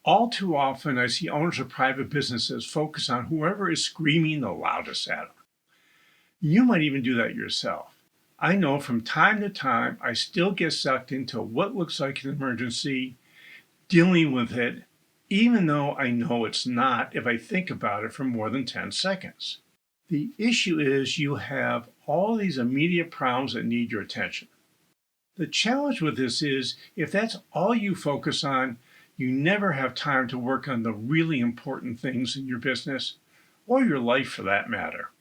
All too often, I see owners of private businesses focus on whoever is screaming the loudest at them. You might even do that yourself. I know from time to time, I still get sucked into what looks like an emergency, dealing with it, even though I know it's not if I think about it for more than 10 seconds. The issue is you have all these immediate problems that need your attention. The challenge with this is if that's all you focus on, you never have time to work on the really important things in your business or your life for that matter.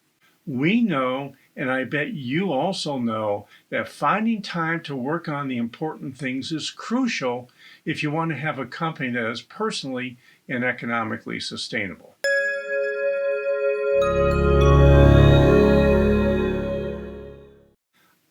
We know, and I bet you also know, that finding time to work on the important things is crucial if you want to have a company that is personally and economically sustainable.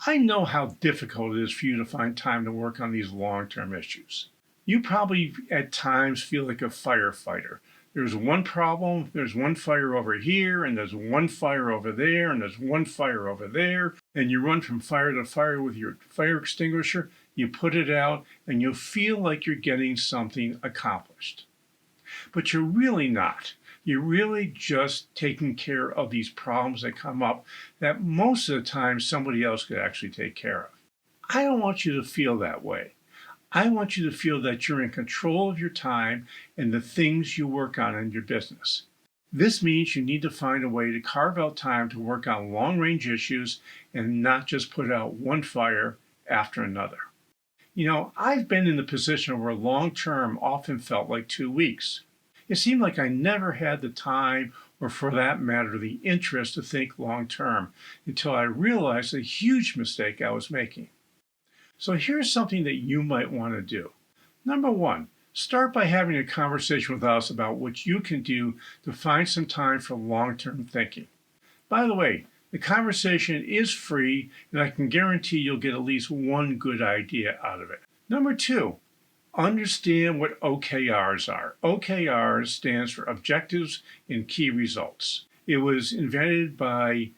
I know how difficult it is for you to find time to work on these long-term issues. You probably at times feel like a firefighter. There's one problem, there's one fire over here, and there's one fire over there, and there's one fire over there, and you run from fire to fire with your fire extinguisher, you put it out, and you feel like you're getting something accomplished. But you're really not. You're really just taking care of these problems that come up that most of the time somebody else could actually take care of. I don't want you to feel that way. I want you to feel that you're in control of your time and the things you work on in your business. This means you need to find a way to carve out time to work on long-range issues and not just put out one fire after another. I've been in the position where long-term often felt like 2 weeks. It seemed like I never had the time, or for that matter, the interest to think long-term until I realized the huge mistake I was making. So here's something that you might want to do. Number one, start by having a conversation with us about what you can do to find some time for long-term thinking. By the way, the conversation is free, and I can guarantee you'll get at least one good idea out of it. Number two, understand what OKRs are. OKRs stands for Objectives and Key Results. It was invented by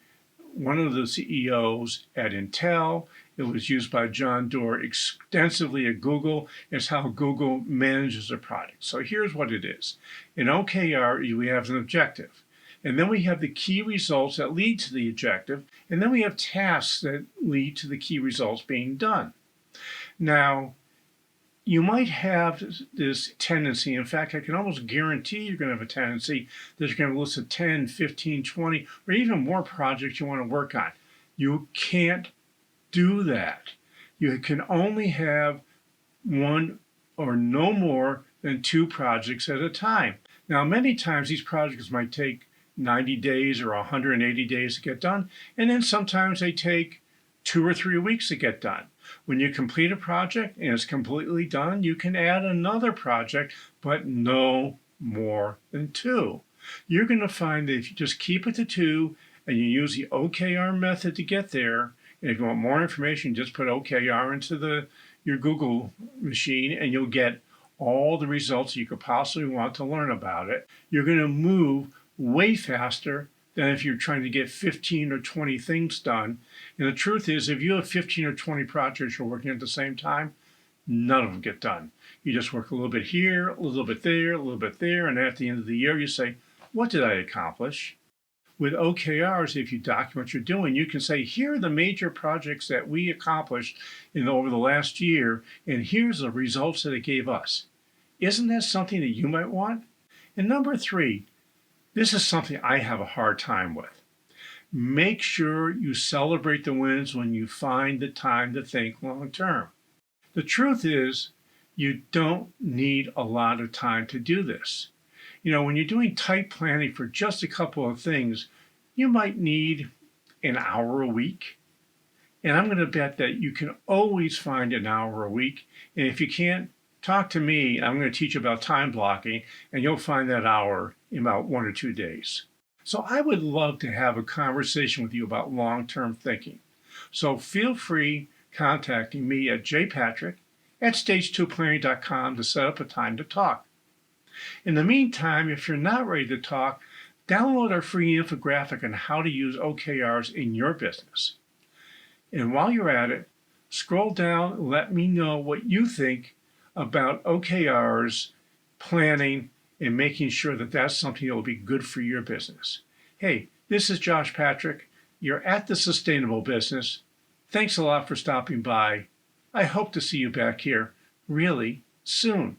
one of the CEOs at Intel. It was used by John Doerr extensively at Google. It's how Google manages their product. So here's what it is. In OKR, we have an objective. And then we have the key results that lead to the objective. And then we have tasks that lead to the key results being done. Now, you might have this tendency, in fact, I can almost guarantee you're going to have a tendency that you're going to list 10, 15, 20, or even more projects you want to work on. You can't do that. You can only have one or no more than 2 projects at a time. Now, many times these projects might take 90 days or 180 days to get done, and then sometimes they take 2 or 3 weeks to get done. When you complete a project and it's completely done, you can add another project, but no more than 2. You're going to find that if you just keep it to 2 and you use the OKR method to get there, and if you want more information, just put OKR into your Google machine and you'll get all the results you could possibly want to learn about it. You're going to move way faster than if you're trying to get 15 or 20 things done. And the truth is, if you have 15 or 20 projects you're working at the same time, none of them get done. You just work a little bit here, a little bit there, a little bit there, and at the end of the year you say, what did I accomplish? With OKRs, if you document what you're doing, you can say, here are the major projects that we accomplished over the last year, and here's the results that it gave us. Isn't that something that you might want? And number 3, this is something I have a hard time with. Make sure you celebrate the wins when you find the time to think long term. The truth is, you don't need a lot of time to do this. When you're doing tight planning for just a couple of things, you might need an hour a week. And I'm going to bet that you can always find an hour a week. And if you can't, talk to me. I'm going to teach you about time blocking, and you'll find that hour in about 1 or 2 days. So I would love to have a conversation with you about long-term thinking. So feel free contacting me at jpatrick@stage2planning.com to set up a time to talk. In the meantime, if you're not ready to talk, download our free infographic on how to use OKRs in your business. And while you're at it, scroll down and let me know what you think about OKRs planning, and making sure that that's something that will be good for your business. Hey, this is Josh Patrick. You're at The Sustainable Business. Thanks a lot for stopping by. I hope to see you back here really soon.